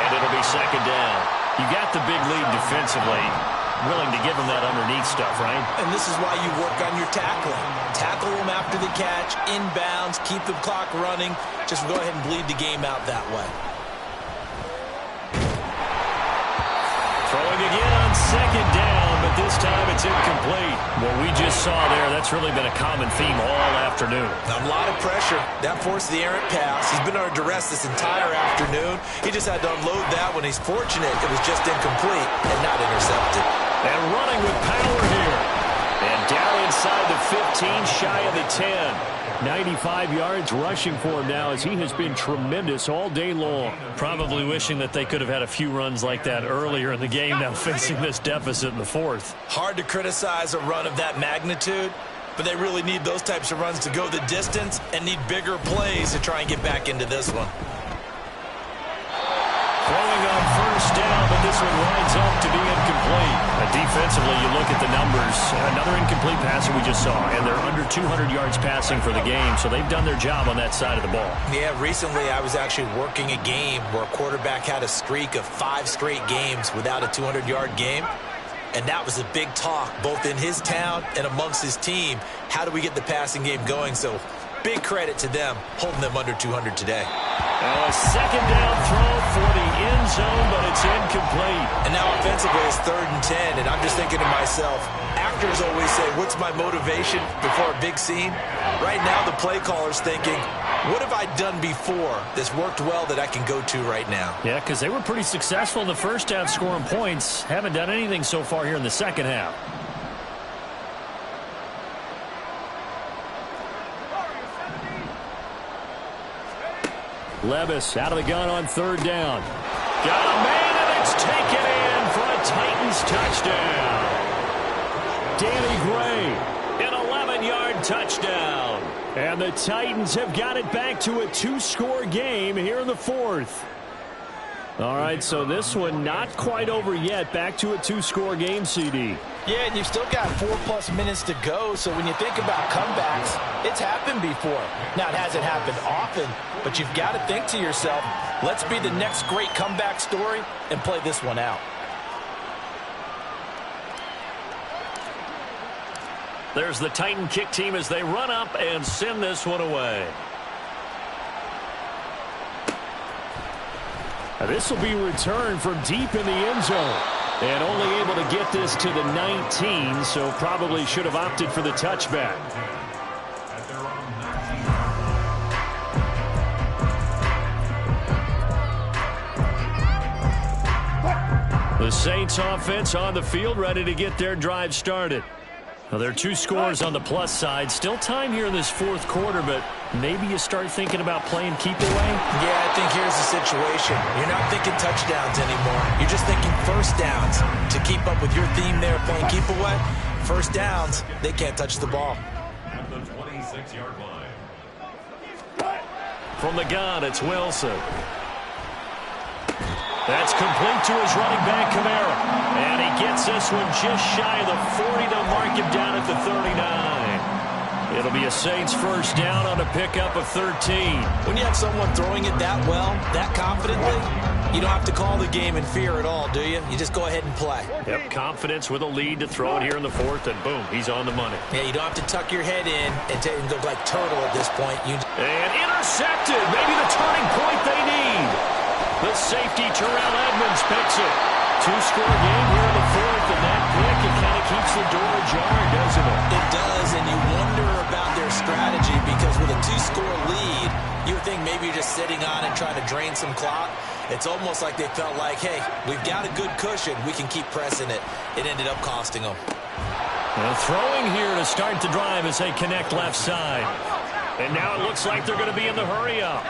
[SPEAKER 1] and it'll be 2nd down. You got the big lead defensively. Willing to give them that underneath stuff, right?
[SPEAKER 2] And this is why you work on your tackling. Tackle them after the catch, inbounds, keep the clock running. Just go ahead and bleed the game out that way.
[SPEAKER 1] Throwing again on 2nd down, but this time it's incomplete.
[SPEAKER 3] What we just saw there, that's really been a common theme all afternoon.
[SPEAKER 2] A lot of pressure. That forced the errant pass. He's been under duress this entire afternoon. He just had to unload that when he's fortunate it was just incomplete and not intercepted.
[SPEAKER 3] And running with power here.
[SPEAKER 1] And down inside the 15, shy of the 10.
[SPEAKER 3] 95 yards rushing for him now as he has been tremendous all day long.
[SPEAKER 1] Probably wishing that they could have had a few runs like that earlier in the game, now facing this deficit in the 4th.
[SPEAKER 2] Hard to criticize a run of that magnitude. but they really need those types of runs to go the distance and need bigger plays to try and get back into this one.
[SPEAKER 3] Throwing on first down, but this one lines up to be incomplete. Defensively, you look at the numbers. Another incomplete passer we just saw, and they're under 200 yards passing for the game, so they've done their job on that side of the ball.
[SPEAKER 2] Yeah, recently I was actually working a game where a quarterback had a streak of 5 straight games without a 200-yard game. And that was a big talk, both in his town and amongst his team. How do we get the passing game going? So big credit to them, holding them under 200 today.
[SPEAKER 3] A second down throw for the end zone, but it's incomplete.
[SPEAKER 2] And now offensively it's 3rd and 10, and I'm just thinking to myself, actors always say, what's my motivation before a big scene? Right now the play caller's thinking, what have I done before that's worked well that I can go to right now?
[SPEAKER 3] Yeah, because they were pretty successful in the first half scoring points. Haven't done anything so far here in the second half. Levis out of the gun on 3rd down. Got a man, and it's taken in for a Titans touchdown. Danny Gray, an 11-yard touchdown. And the Titans have got it back to a 2-score game here in the 4th. All right, so this one not quite over yet. Back to a 2-score game, CD.
[SPEAKER 4] Yeah, and you've still got 4+ minutes to go, so when you think about comebacks, it's happened before. Now, it hasn't happened often, but you've got to think to yourself, let's be the next great comeback story and play this one out.
[SPEAKER 3] There's the Titan kick team as they run up and send this one away. Now, this will be returned from deep in the end zone. And only able to get this to the 19, so probably should have opted for the touchback. The Saints offense on the field, ready to get their drive started. Well, there are 2 scores on the plus side. Still time here in this 4th quarter, but maybe you start thinking about playing keep away?
[SPEAKER 2] Yeah, I think here's the situation. You're not thinking touchdowns anymore. You're just thinking first downs. To keep up with your theme there, playing keep away, first downs, they can't touch the ball.
[SPEAKER 1] At the 26-yard line.
[SPEAKER 3] From the gun, it's Wilson. That's complete to his running back, Kamara. And he gets this one just shy of the 40. They'll mark him down at the 39. It'll be a Saints first down on a pickup of 13.
[SPEAKER 2] When you have someone throwing it that well, that confidently, you don't have to call the game in fear at all, do you? You just go ahead and play.
[SPEAKER 3] Yep, confidence with a lead to throw it here in the 4th, and boom, he's on the money.
[SPEAKER 2] Yeah, you don't have to tuck your head in and go like turtle at this point.
[SPEAKER 3] And intercepted. Maybe the turning point they need. The safety, Terrell Edmonds, picks it. 2-score game here in the 4th, and that pick, it kind of keeps the door ajar, doesn't it?
[SPEAKER 2] It does, and you wonder about their strategy because with a 2-score lead, you would think maybe you're just sitting on and trying to drain some clock. It's almost like they felt like, hey, we've got a good cushion. We can keep pressing it. It ended up costing them.
[SPEAKER 3] Well, throwing here to start the drive as they connect left side. And now it looks like they're going to be in the hurry-up.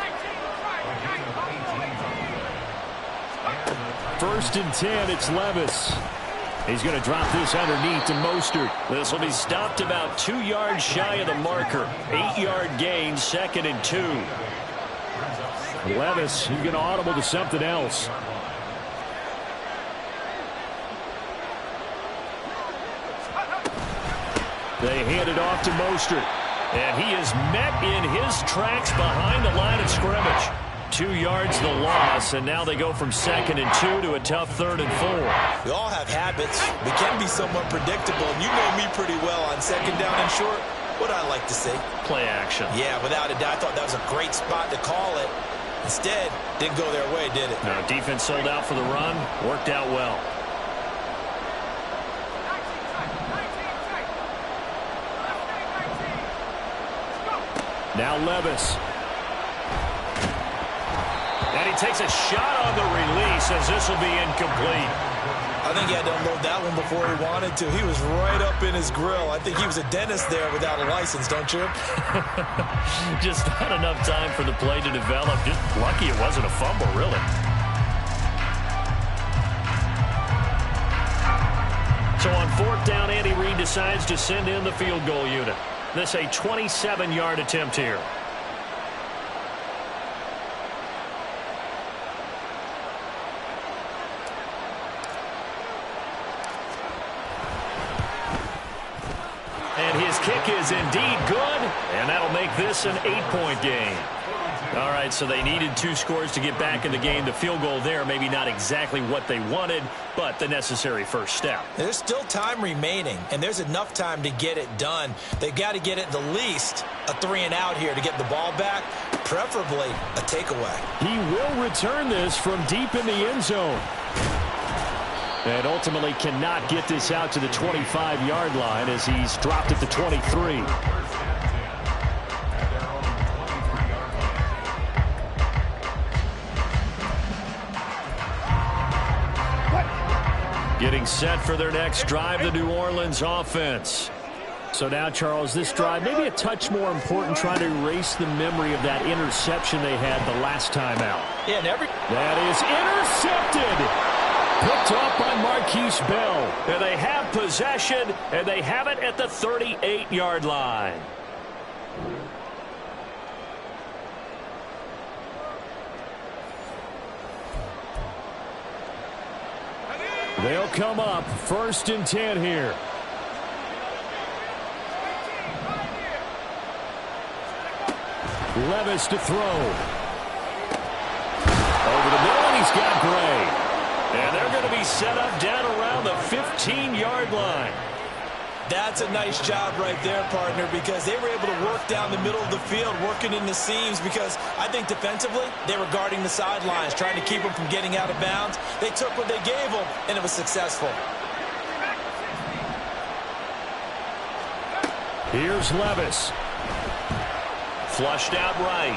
[SPEAKER 3] 1st and 10, it's Levis. He's going to drop this underneath to Mostert. This will be stopped about 2 yards shy of the marker. 8-yard gain, 2nd and 2. Levis, he's going to audible to something else. They hand it off to Mostert. And he is met in his tracks behind the line of scrimmage. 2 yards the loss, and now they go from 2nd and 2 to a tough 3rd and 4.
[SPEAKER 2] We all have habits. We can be somewhat predictable, and you know me pretty well on 2nd down and short. What I like to see.
[SPEAKER 3] Play action.
[SPEAKER 2] Yeah, without a doubt. I thought that was a great spot to call it. Instead, didn't go their way, did it?
[SPEAKER 3] No, defense sold out for the run. Worked out well. Now Levis. And he takes a shot on the release as this will be incomplete.
[SPEAKER 2] I think he had to unload that one before he wanted to. He was right up in his grill. I think he was a dentist there without a license, don't you?
[SPEAKER 3] Just not enough time for the play to develop. Just lucky it wasn't a fumble, really. So on 4th down, Andy Reid
[SPEAKER 1] decides to send in the field goal unit. This a 27-yard attempt here. And his kick is indeed good, and that'll make this an 8-point game. All right, so they needed 2 scores to get back in the game. The field goal there, maybe not exactly what they wanted, but the necessary first step.
[SPEAKER 4] There's still time remaining, and there's enough time to get it done. They've got to get at the least a 3-and-out here to get the ball back, preferably a takeaway.
[SPEAKER 3] He will return this from deep in the end zone. And ultimately cannot get this out to the 25-yard line as he's dropped at the 23. Getting set for their next drive, the New Orleans offense. So now, Charles, this drive maybe a touch more important, trying to erase the memory of that interception they had the last time out.
[SPEAKER 4] Yeah,
[SPEAKER 3] that is intercepted. Picked up by Marquise Bell.
[SPEAKER 1] And they have possession, and they have it at the 38-yard line.
[SPEAKER 3] They'll come up 1st and 10 here. Levis to throw. Over the middle, and he's got Gray.
[SPEAKER 1] And they're going to be set up down around the 15-yard line.
[SPEAKER 4] That's a nice job right there, partner, because they were able to work down the middle of the field, working in the seams, because I think defensively they were guarding the sidelines, trying to keep them from getting out of bounds. They took what they gave them, and it was successful.
[SPEAKER 3] Here's Levis.
[SPEAKER 1] Flushed out right.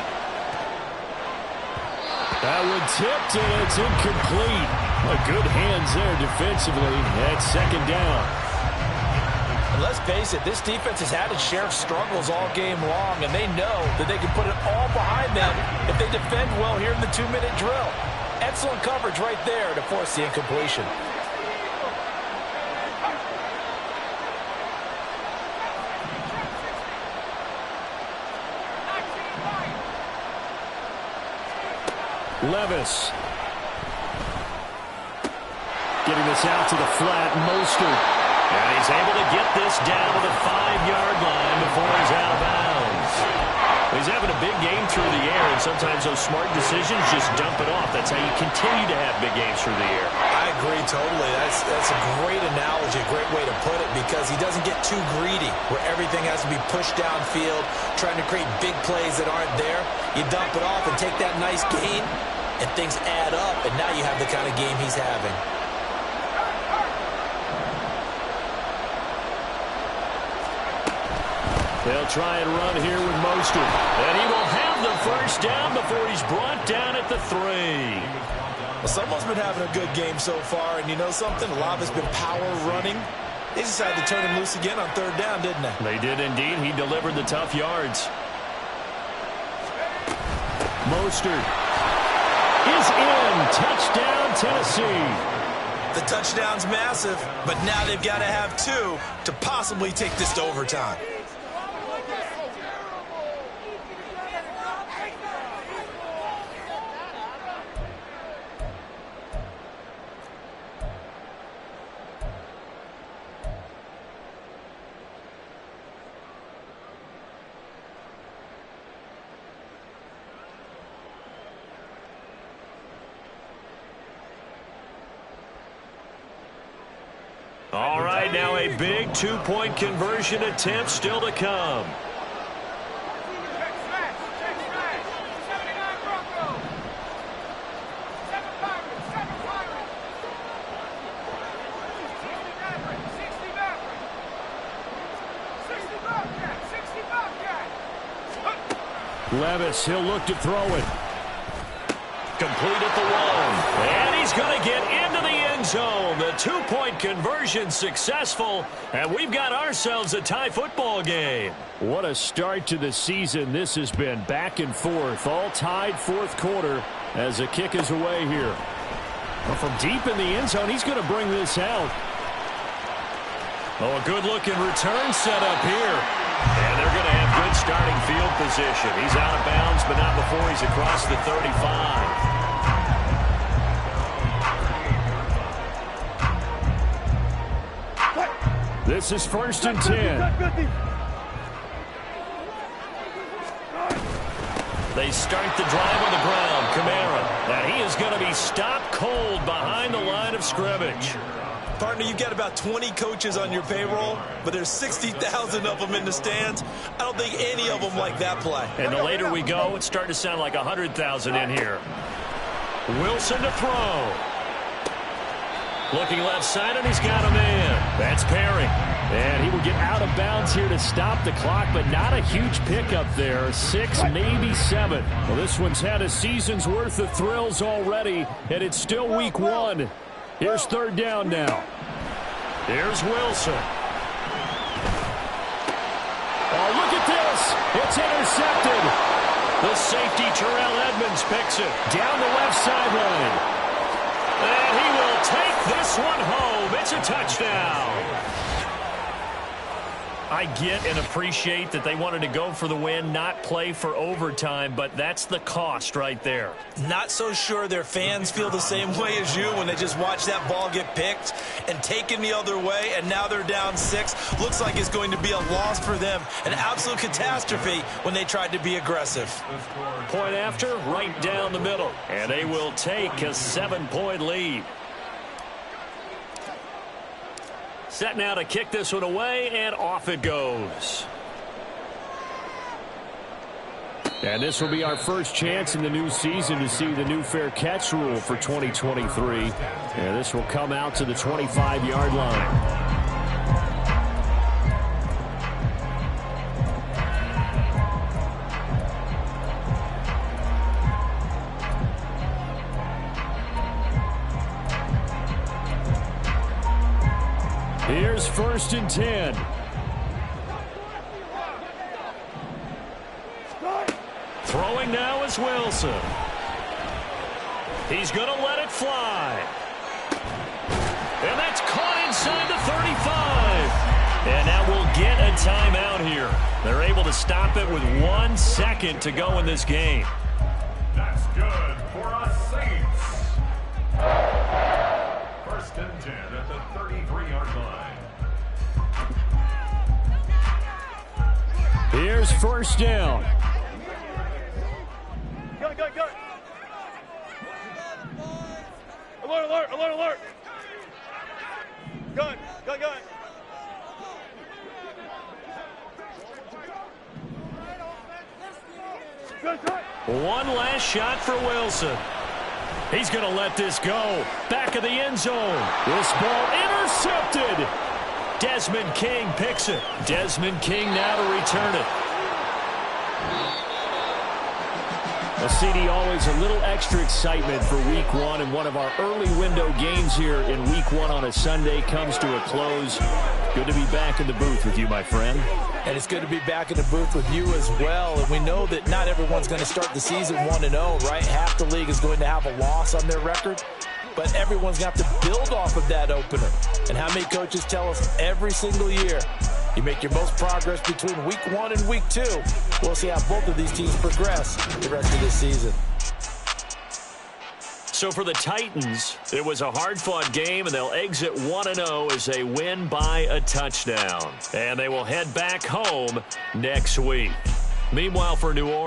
[SPEAKER 3] That one tipped, and it's incomplete. Good hands there defensively. That's 2nd down.
[SPEAKER 4] And let's face it, this defense has had its share of struggles all game long, and they know that they can put it all behind them if they defend well here in the 2-minute drill. Excellent coverage right there to force the incompletion.
[SPEAKER 3] Levis. Getting this out to the flat, Mostert.
[SPEAKER 1] And he's able to get this down to the 5-yard line before he's out of bounds. He's having a big game through the air, and sometimes those smart decisions just dump it off. That's how you continue to have big games through the air.
[SPEAKER 4] I agree totally. That's a great analogy, a great way to put it, because he doesn't get too greedy where everything has to be pushed downfield, trying to create big plays that aren't there. You dump it off and take that nice gain, and things add up, and now you have the kind of game he's having.
[SPEAKER 3] They'll try and run here with Mostert.
[SPEAKER 1] And he will have the first down before he's brought down at the 3.
[SPEAKER 4] Well, someone's been having a good game so far, and you know something? A lot has been power running. They decided to turn him loose again on 3rd down, didn't they?
[SPEAKER 1] They did indeed. He delivered the tough yards.
[SPEAKER 3] Mostert is in. Touchdown, Tennessee.
[SPEAKER 4] The touchdown's massive, but now they've got to have 2 to possibly take this to overtime.
[SPEAKER 1] All right, now a big 2-point conversion attempt still to come.
[SPEAKER 3] Levis, he'll look to throw it.
[SPEAKER 1] Complete at the 1. And he's going to get into the end zone. The 2-point conversion successful. And we've got ourselves a tie football game.
[SPEAKER 3] What a start to the season this has been. Back and forth. All tied 4th quarter as the kick is away here. Well, from deep in the end zone, he's going to bring this out.
[SPEAKER 1] Oh, a good-looking return set up here. And they're going to have good starting field position. He's out of bounds, but not before he's across the 35.
[SPEAKER 3] This is 1st and 10.
[SPEAKER 1] They start the drive on the ground. Kamara. Now he is going to be stopped cold behind the line of scrimmage.
[SPEAKER 2] Partner, you've got about 20 coaches on your payroll, but there's 60,000 of them in the stands. I don't think any of them like that play.
[SPEAKER 1] And the later we go, it's starting to sound like 100,000 in here. Wilson to throw. Looking left side, and he's got him in. That's Perry.
[SPEAKER 3] And he will get out of bounds here to stop the clock, but not a huge pickup there. 6, maybe 7. Well, this one's had a season's worth of thrills already, and it's still week 1. Here's 3rd down now.
[SPEAKER 1] Here's Wilson.
[SPEAKER 3] Oh, look at this. It's intercepted.
[SPEAKER 1] The safety, Terrell Edmonds, picks it.
[SPEAKER 3] Down the left sideline.
[SPEAKER 1] And he will take this one home. It's a touchdown. I get and appreciate that they wanted to go for the win, not play for overtime, but that's the cost right there.
[SPEAKER 2] Not so sure their fans feel the same way as you when they just watch that ball get picked and taken the other way, and now they're down 6. Looks like it's going to be a loss for them. An absolute catastrophe when they tried to be aggressive.
[SPEAKER 1] Point after, right down the middle. And they will take a 7-point lead. Set now to kick this one away, and off it goes.
[SPEAKER 3] And this will be our first chance in the new season to see the new fair catch rule for 2023. And this will come out to the 25-yard line. Here's 1st and 10.
[SPEAKER 1] Throwing now is Wilson. He's going to let it fly. And that's caught inside the 35. And now we'll get a timeout here. They're able to stop it with 1 second to go in this game.
[SPEAKER 5] That's good for us Saints. 1st and 10 at the 33-yard line.
[SPEAKER 3] Here's 1st down.
[SPEAKER 6] Go. Alert. Gun.
[SPEAKER 1] One last shot for Wilson. He's going to let this go. Back of the end zone. This ball intercepted. Desmond King picks it. Desmond King now to return it.
[SPEAKER 3] Well, CD, always a little extra excitement for week 1, and one of our early window games here in week 1 on a Sunday comes to a close. Good to be back in the booth with you, my friend.
[SPEAKER 4] And it's good to be back in the booth with you as well. And we know that not everyone's going to start the season 1-0, right? Half the league is going to have a loss on their record. But everyone's going to have to build off of that opener. And how many coaches tell us every single year, you make your most progress between week 1 and week 2. We'll see how both of these teams progress the rest of this season.
[SPEAKER 1] So for the Titans, it was a hard-fought game, and they'll exit 1-0 as they win by a touchdown. And they will head back home next week. Meanwhile, for New Orleans,